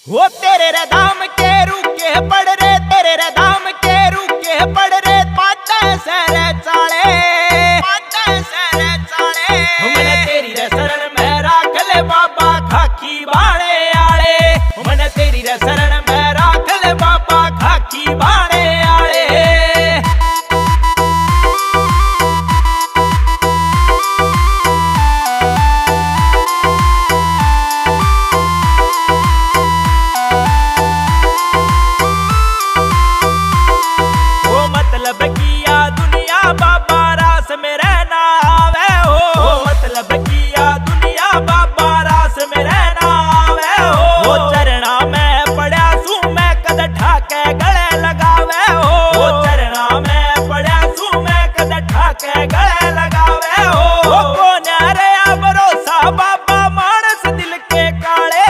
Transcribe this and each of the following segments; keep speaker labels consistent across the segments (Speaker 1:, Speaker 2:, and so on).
Speaker 1: वो तेरे रे दाम के रूके पड़ रे, तेरे रे दाम के रूके पड़ रे, पाता सरे चाले, पाता सरे चाले। मैंने तेरी रे शरण में राख ले बाबा खाकी बाणे आले, मैंने तेरी रे शरण में राख ले बाबा खाकी बाणे आले। किया दुनिया बाबा रास में रहना आवे हो, मतलब किया दुनिया बाबा रास में रहना आवे हो। चरणा में पड़ा सू मैं कद ठाके गले लगावे हो, चरणा में पड़ा सू मैं कद ठाके गले लगावे हो। कौन रे भरोसा बाबा मानस दिल के काले,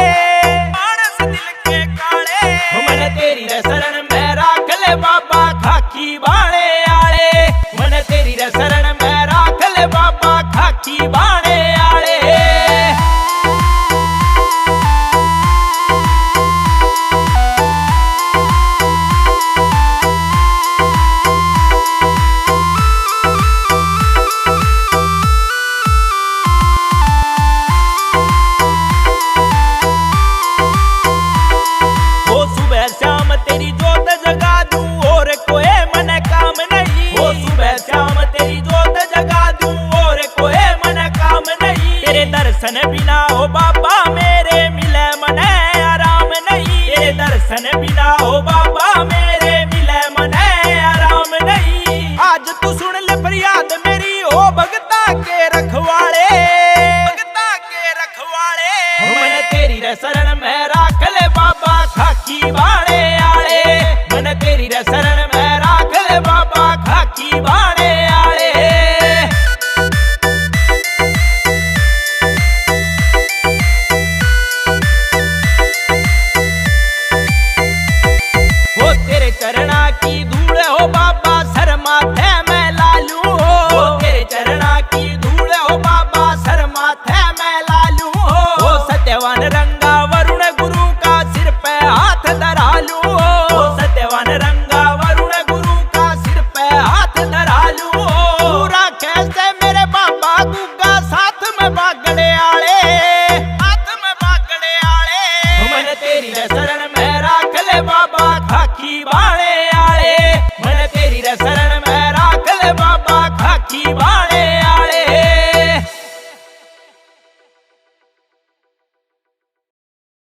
Speaker 1: मानस दिल के काले। मैंने तेरी रे शरण में राख ले बाबा खाकी बाणे आले, मैंने तेरी रे शरण में राख ले बाबा खाकी बाणे आले। वो सुबह शाम तेरी जोत जगा दूं और कोई मन काम नहीं, वो सुबह शाम तेरी जोत जगा दूं और कोई मन काम नहीं। तेरे दर्शन बिना हो बाबा मेरे मिले मन आराम नहीं, तेरे दर्शन बिना हो बाबा